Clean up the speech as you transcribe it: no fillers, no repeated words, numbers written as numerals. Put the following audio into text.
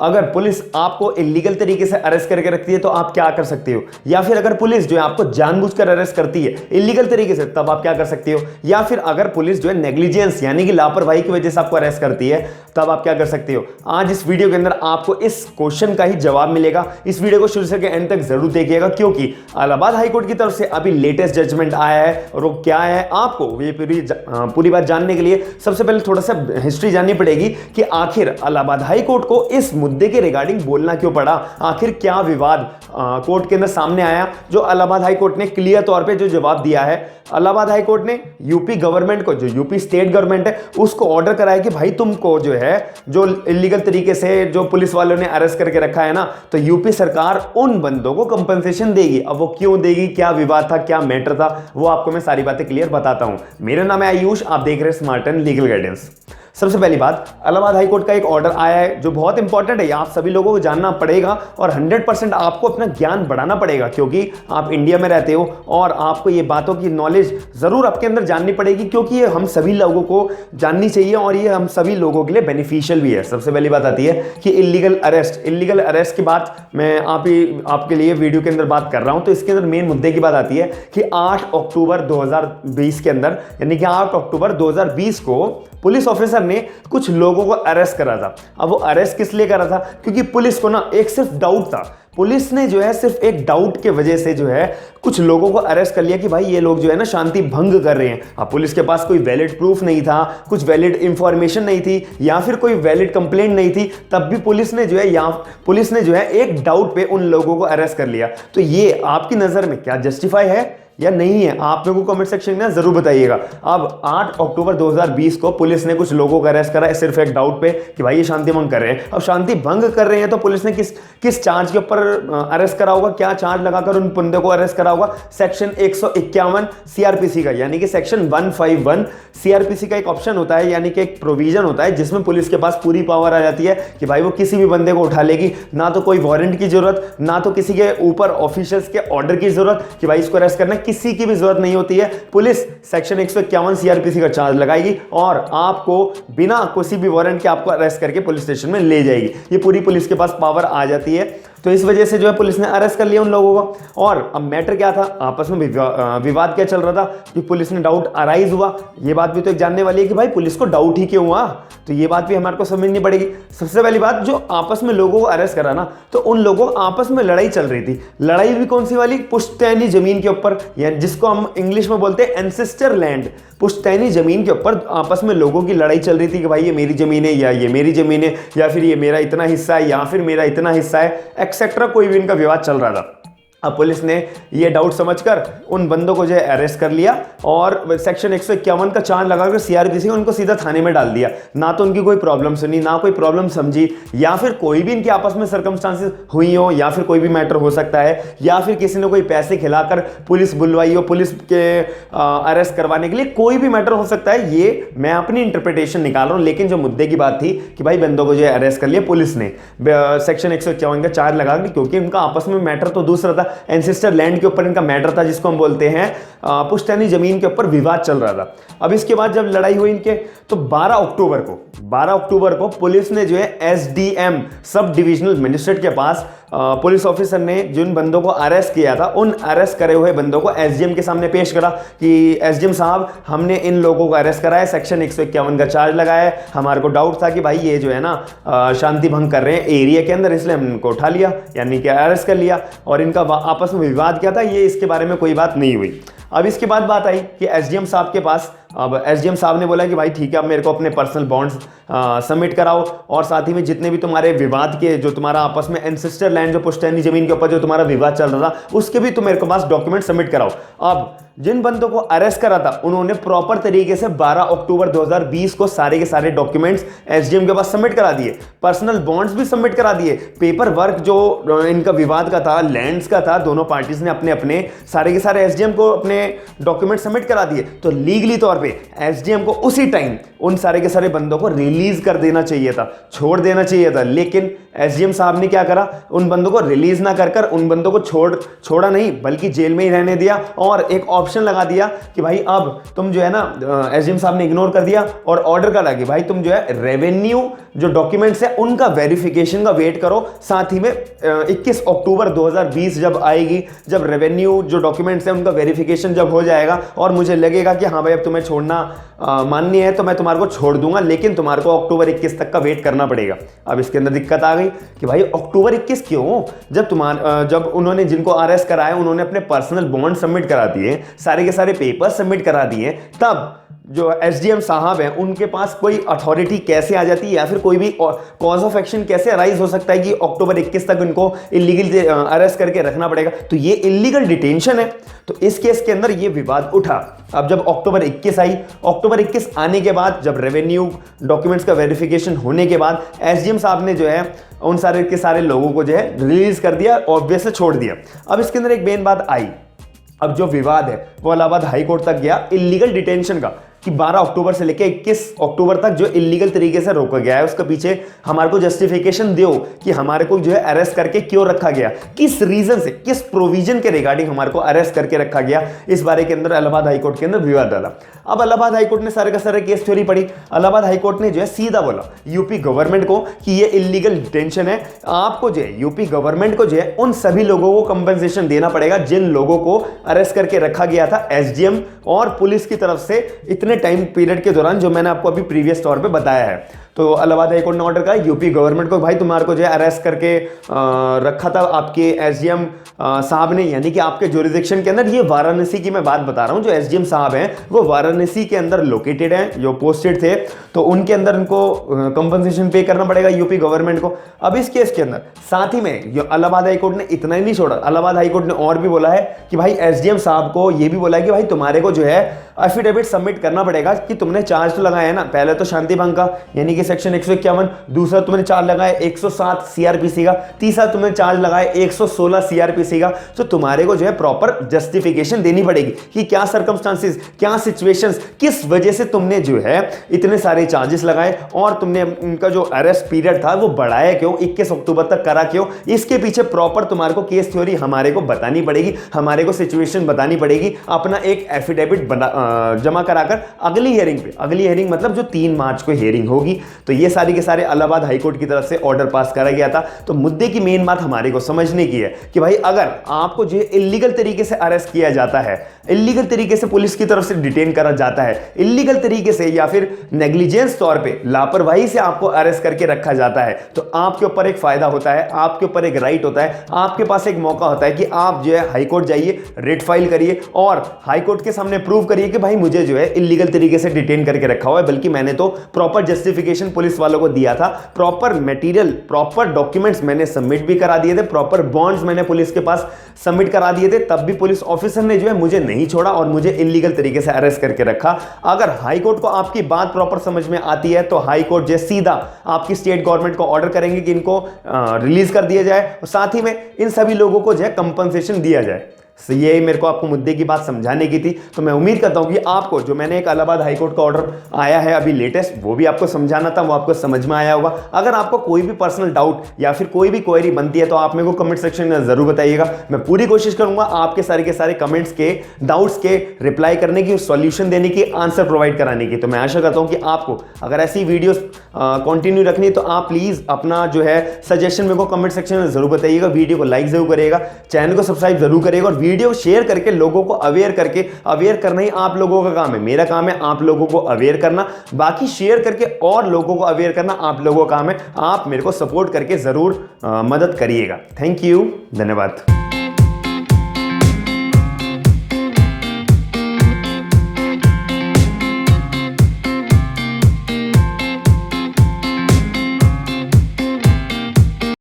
अगर पुलिस आपको इलीगल तरीके से अरेस्ट करके रखती है तो आप क्या कर सकते हो, या फिर अगर पुलिस जो है आपको जानबूझकर अरेस्ट करती है इलीगल तरीके से तब आप क्या कर सकते हो, या फिर अगर पुलिस जो है नेग्लिजेंस यानी कि लापरवाही की वजह से आपको अरेस्ट करती है तब आप क्या कर सकते हो। आज इस वीडियो के अंदर आपको इस क्वेश्चन का ही जवाब मिलेगा। इस वीडियो को शुरू से एंड तक जरूर देखिएगा, क्योंकि इलाहाबाद हाईकोर्ट की तरफ से अभी लेटेस्ट जजमेंट आया है और वो क्या है आपको ये पूरी बात जानने के लिए सबसे पहले थोड़ा सा हिस्ट्री जाननी पड़ेगी कि आखिर इलाहाबाद हाईकोर्ट को इस मुद्दे के रिगार्डिंग बोलना क्यों पड़ा, आखिर क्या विवाद कोर्ट के अंदर सामने आया, जो इलाहाबाद हाईकोर्ट ने क्लियर तौर पे जो जवाब दिया है। इलाहाबाद हाईकोर्ट ने यूपी गवर्नमेंट को, जो यूपी स्टेट गवर्नमेंट है, उसको ऑर्डर कराया कि भाई तुमको जो है जो इलीगल तरीके से जो पुलिस वालों ने अरेस्ट करके रखा है ना, तो यूपी सरकार उन बंदों को कंपनसेशन देगी। अब वो क्यों देगी, क्या विवाद था, क्या मैटर था, वो आपको मैं सारी बातें क्लियर बताता हूं। मेरा नाम है आयुष, आप देख रहे हैं स्मार्ट एंड लीगल गाइडेंस। सबसे पहली बात, इलाहाबाद हाईकोर्ट का एक ऑर्डर आया है जो बहुत इंपॉर्टेंट है, आप सभी लोगों को जानना पड़ेगा और 100% आपको अपना ज्ञान बढ़ाना पड़ेगा, क्योंकि आप इंडिया में रहते हो और आपको ये बातों की नॉलेज जरूर आपके अंदर जाननी पड़ेगी, क्योंकि ये हम सभी लोगों को जाननी चाहिए और ये हम सभी लोगों के लिए बेनिफिशियल भी है। सबसे पहली बात आती है कि इलीगल अरेस्ट की बात मैं आपके लिए वीडियो के अंदर बात कर रहा हूं, तो इसके अंदर मेन मुद्दे की बात आती है कि 8 अक्टूबर 2020 के अंदर, यानी कि 8 अक्टूबर 2020 को पुलिस ऑफिसर ने कुछ लोगों को अरेस्ट करा था। अब वो अरेस्ट किस लिए करा था, क्योंकि पुलिस को ना एक सिर्फ डाउट था, पुलिस ने जो है सिर्फ एक डाउट के वजह से जो है कुछ लोगों को अरेस्ट कर लिया कि भाई ये लोग जो है ना शांति भंग कर रहे हैं। अब पुलिस के पास कोई वैलिड प्रूफ नहीं था, कुछ वैलिड इंफॉर्मेशन नहीं थी, या फिर कोई वैलिड कंप्लेंट नहीं थी, तब भी पुलिस ने जो है एक डाउट पे उन लोगों को अरेस्ट कर लिया। तो ये आपकी नजर में क्या जस्टिफाई है या नहीं है, आप लोगों को कमेंट सेक्शन में जरूर बताइएगा। अब 8 अक्टूबर 2020 को पुलिस ने कुछ लोगों को अरेस्ट करा है सिर्फ एक डाउट पे कि भाई ये शांति भंग कर रहे हैं। अब शांति भंग कर रहे हैं तो पुलिस ने किस चार्ज के ऊपर अरेस्ट करा होगा, क्या चार्ज लगाकर उन बंदे को अरेस्ट करा होगा। सेक्शन 151 सीआरपीसी का, यानी कि सेक्शन 151 सीआरपीसी का एक ऑप्शन होता है, यानी कि एक प्रोविजन होता है जिसमें पुलिस के पास पूरी पावर आ जाती है कि भाई वो किसी भी बंदे को उठा लेगी, ना तो कोई वारंट की जरूरत, ना तो किसी के ऊपर ऑफिशियल्स के ऑर्डर की जरूरत कि भाई इसको अरेस्ट करना, किसी की भी जरूरत नहीं होती है। पुलिस सेक्शन 151 सीआरपीसी का चार्ज लगाएगी और आपको बिना किसी भी वारंट के आपको अरेस्ट करके पुलिस स्टेशन में ले जाएगी। ये पूरी पुलिस के पास पावर आ जाती है, तो इस वजह से जो है पुलिस ने अरेस्ट कर लिया उन लोगों को। और अब मैटर क्या था, आपस में विवाद क्या चल रहा था कि पुलिस ने डाउट अराइज हुआ। ये बात भी तो एक जानने वाली है कि भाई पुलिस को डाउट ही क्यों हुआ, तो ये बात भी हमारे को समझनी पड़ेगी। सबसे पहली बात, जो आपस में लोगों को अरेस्ट करा ना, तो उन लोगों आपस में लड़ाई चल रही थी। लड़ाई भी कौन सी वाली, पुश्तैनी जमीन के ऊपर, या जिसको हम इंग्लिश में बोलते हैं एंसेस्टर लैंड, पुश्तैनी जमीन के ऊपर आपस में लोगों की लड़ाई चल रही थी कि भाई ये मेरी जमीन है, या ये मेरी जमीन है, या फिर ये मेरा इतना हिस्सा है, या फिर मेरा इतना हिस्सा है, एक्सेट्रा कोई भी इनका विवाद चल रहा था। अब पुलिस ने ये डाउट समझकर उन बंदों को जो है अरेस्ट कर लिया और सेक्शन 151 का चार्ज लगाकर सीआरपीसी उनको सीधा थाने में डाल दिया। ना तो उनकी कोई प्रॉब्लम सुनी, ना कोई प्रॉब्लम समझी, या फिर कोई भी इनके आपस में सर्कमस्टांसेस हुई हो, या फिर कोई भी मैटर हो सकता है, या फिर किसी ने कोई पैसे खिलाकर पुलिस बुलवाई हो पुलिस के अरेस्ट करवाने के लिए, कोई भी मैटर हो सकता है। ये मैं अपनी इंटरप्रिटेशन निकाल रहा हूं, लेकिन जो मुद्दे की बात थी कि भाई बंदों को जो है अरेस्ट कर लिया पुलिस ने सेक्शन 151 का चार्ज लगाकर, क्योंकि उनका आपस में मैटर तो दूसरा था, एंसेस्टर लैंड के ऊपर इनका मैटर था, जिसको हम बोलते हैं पुश्तैनी जमीन के ऊपर विवाद चल रहा था। अब इसके बाद जब लड़ाई हुई इनके, तो 12 अक्टूबर को पुलिस ने जो है एसडीएम सब डिविजनल मजिस्ट्रेट के पास पुलिस ऑफिसर ने जिन बंदों को अरेस्ट किया था उन अरेस्ट करे हुए बंदों को एसडीएम के सामने पेश करा कि एसडीएम साहब, हमने इन लोगों को अरेस्ट करा है, सेक्शन 151 का चार्ज लगाया है, हमारे को डाउट था कि भाई ये जो है ना शांति भंग कर रहे हैं एरिया के अंदर, इसलिए हमने इनको उठा लिया, यानी कि अरेस्ट कर लिया। और इनका आपस में विवाद क्या था, ये इसके बारे में कोई बात नहीं हुई। अब इसके बाद बात आई कि एसडीएम साहब के पास, अब एसडीएम साहब ने बोला कि भाई ठीक है, अब मेरे को अपने पर्सनल बॉन्ड्स सबमिट कराओ, और साथ ही में जितने भी तुम्हारे विवाद के, जो तुम्हारा आपस में एंसेस्टर लैंड, जो पुश्तैनी जमीन के ऊपर जो तुम्हारा विवाद चल रहा था, उसके भी तुम मेरे को पास डॉक्यूमेंट सबमिट कराओ। अब जिन बंदों को अरेस्ट करा था उन्होंने प्रॉपर तरीके से 12 अक्टूबर 2020 को सारे के सारे डॉक्यूमेंट्स एसडीएम के पास सबमिट करा दिए, पर्सनल बॉन्ड्स भी सबमिट करा दिए, पेपर वर्क जो इनका विवाद का था, लैंड्स का था, दोनों पार्टीज ने अपने अपने सारे के सारे एसडीएम को अपने डॉक्यूमेंट सबमिट करा दिए। तो लीगली तौर पे एसडीएम को उसी टाइम उन सारे के सारे बंदों को रिलीज कर देना चाहिए था, छोड़ देना चाहिए था, लेकिन एसडीएम साहब ने क्या करा, उन बंदों को रिलीज ना कर उन बंदों को छोड़ा नहीं बल्कि जेल में ही रहने दिया और एक ऑप्शन लगा दिया कि भाई अब तुम जो है ना, एसडीएम साहब ने इग्नोर कर दिया और ऑर्डर करा कि भाई तुम जो है रेवेन्यू जो डॉक्यूमेंट्स है उनका वेरिफिकेशन का वेट करो। साथ ही में 21 अक्टूबर 2020 जब आएगी, जब रेवेन्यू जो डॉक्यूमेंट्स है उनका वेरिफिकेशन जब हो जाएगा और मुझे लगेगा कि हाँ भाई अब तुम्हें छोड़ना मान्य है तो मैं तुम्हारे को छोड़ दूंगा, लेकिन तुम्हारे को अक्टूबर 21 तक का वेट करना पड़ेगा। अब इसके अंदर दिक्कत आ गई कि भाई अक्टूबर 21 क्यों, जब उन्होंने जिनको अरेस्ट कराया उन्होंने अपने पर्सनल बॉन्ड सबमिट करा दिए, सारे के सारे पेपर सबमिट करा दिए, तब जो एसडीएम साहब हैं उनके पास कोई अथॉरिटी कैसे आ जाती है या फिर कोई भी कॉज ऑफ एक्शन कैसे अराइज हो सकता है कि अक्टूबर 21 तक इनको इलीगल अरेस्ट करके रखना पड़ेगा। तो ये इलीगल डिटेंशन है। तो इस केस के अंदर ये विवाद उठा। अब जब अक्टूबर 21 आई, अक्टूबर 21 आने के बाद जब रेवेन्यू डॉक्यूमेंट्स का वेरिफिकेशन होने के बाद एसडीएम साहब ने जो है उन सारे के सारे लोगों को जो है रिलीज कर दिया, ऑब्वियसली छोड़ दिया। अब इसके अंदर एक मेन बात आई, अब जो विवाद है वो इलाहाबाद हाई कोर्ट तक गया इलीगल डिटेंशन का, कि 12 अक्टूबर से लेकर 21 अक्टूबर तक जो इलीगल तरीके से रोका गया है उसके पीछे हमारे को जस्टिफिकेशन दो कि हमारे को जो है अरेस्ट करके क्यों रखा गया, किस रीजन से, किस प्रोविजन के रिगार्डिंग हमारे को अरेस्ट करके रखा गया। इस बारे के अंदर इलाहाबाद हाई कोर्ट के अंदर विवाद डाला। अब इलाहाबाद हाई कोर्ट ने सारे का सारा केस थ्योरी पढ़ी। इलाहाबाद हाई कोर्ट ने जो है सीधा बोला यूपी गवर्नमेंट को कि ये इलीगल डिटेंशन है, आपको जो है यूपी गवर्नमेंट को जो है उन सभी लोगों को कंपनसेशन देना पड़ेगा जिन लोगों को अरेस्ट करके रखा गया था एसडीएम और पुलिस की तरफ से इतने टाइम पीरियड के दौरान, जो मैंने आपको अभी प्रीवियस तौर पे बताया है। तो इलाहाबाद हाई कोर्ट ने ऑर्डर करा यूपी गवर्नमेंट को, भाई तुम्हारे को जो है अरेस्ट करके रखा था आपके एसडीएम साहब ने, यानी कि आपके जुरिडिक्शन के अंदर। ये वाराणसी की मैं बात बता रहा हूं, जो एसडीएम साहब हैं वो वाराणसी के अंदर लोकेटेड हैं, जो पोस्टेड थे, तो उनके अंदर उनको कंपनसेशन पे करना पड़ेगा यूपी गवर्नमेंट को। अब इस केस के अंदर साथ ही में इलाहाबाद हाई कोर्ट ने इतना ही नहीं छोड़ा, इलाहाबाद हाई कोर्ट ने और भी बोला है कि भाई एसडीएम साहब को ये भी बोला है कि भाई तुम्हारे को जो है एफिडेविट सबमिट करना पड़ेगा कि तुमने चार्ज तो लगाया है ना, पहले तो शांति भंग का यानी कि सेक्शन 151, दूसरा तुमने चार्ज लगाया 107 सीआरपीसी का, तीसरा तुमने चार्ज लगाया 116 सीआरपीसी का। तो तुम्हारे को जो है प्रॉपर जस्टिफिकेशन देनी पड़ेगी कि क्या सर्कमस्टांसेस, क्या सिचुएशंस, किस वजह से तुमने जो है इतने सारे चार्जेस लगाए और तुमने उनका जो अरेस्ट पीरियड था वो बढ़ाया क्यों, 21 अक्टूबर तक करा क्यों। इसके पीछे प्रॉपर तुम्हारे को केस थ्योरी हमारे को बतानी पड़ेगी, हमारे को सिचुएशन बतानी पड़ेगी, अपना एक एफिडेविट जमा कराकर अगली हियरिंग पे, अगली हियरिंग मतलब जो 3 मार्च को हियरिंग होगी। तो ये सारी के सारे इलाहाबाद हाईकोर्ट की तरफ से ऑर्डर पास करा गया था। तो मुद्दे की मेन बात हमारे को समझने की है कि भाई अगर आपको जो इलीगल तरीके से अरेस्ट किया जाता है, इलीगल तरीके से पुलिस की तरफ से डिटेन करा जाता है, इलीगल तरीके से या फिर नेग्लिजेंस तौर पे लापरवाही से आपको अरेस्ट करके रखा जाता है, तो आपके ऊपर एक फायदा होता है, आपके ऊपर एक राइट होता है, आपके पास एक मौका होता है कि आप जो है हाईकोर्ट जाइए, रिट फाइल करिए और हाईकोर्ट के सामने प्रूव करिए कि भाई मुझे जो है इलीगल तरीके से डिटेन करके रखा हुआ है, बल्कि मैंने तो प्रॉपर जस्टिफिकेशन पुलिस वालों को दिया था, प्रॉपर मटेरियल, प्रॉपर डॉक्यूमेंट्स मैंने सबमिट भी करा दिए थे, प्रॉपर बॉन्ड्स मैंने पुलिस के पास सबमिट करा दिए थे, तब भी पुलिस ऑफिसर ने जो है मुझे नहीं छोड़ा और मुझे इलीगल तरीके से अरेस्ट करके रखा। अगर हाईकोर्ट को आपकी बात प्रॉपर समझ में आती है तो हाईकोर्ट जो सीधा आपकी स्टेट गवर्नमेंट को ऑर्डर करेंगे कि इनको रिलीज कर दिया जाए और साथ ही में इन सभी लोगों को जो है कंपनसेशन दिया जाए। तो ये मेरे को आपको मुद्दे की बात समझाने की थी। तो मैं उम्मीद करता हूं कि आपको जो मैंने एक इलाहाबाद हाईकोर्ट का ऑर्डर आया है अभी लेटेस्ट, वो भी आपको समझाना था, वो आपको समझ में आया होगा। अगर आपको कोई भी पर्सनल डाउट या फिर कोई भी क्वेरी बनती है तो आप मेरे को कमेंट सेक्शन में जरूर बताइएगा। मैं पूरी कोशिश करूंगा आपके सारे के सारे कमेंट्स के, डाउट्स के रिप्लाई करने की, सॉल्यूशन देने की, आंसर प्रोवाइड कराने की। तो मैं आशा करता हूं कि आपको अगर ऐसी वीडियोस कंटिन्यू रखनी है तो आप प्लीज अपना जो है सजेशन मेरे को कमेंट सेक्शन में जरूर बताइएगा। वीडियो को लाइक जरूर करिएगा, चैनल को सब्सक्राइब जरूर करिएगा और वीडियो शेयर करके लोगों को अवेयर करना ही आप लोगों का काम है। मेरा काम है आप लोगों को अवेयर करना, बाकी शेयर करके और लोगों को अवेयर करना आप लोगों का काम है। आप मेरे को सपोर्ट करके जरूर मदद करिएगा। थैंक यू, धन्यवाद।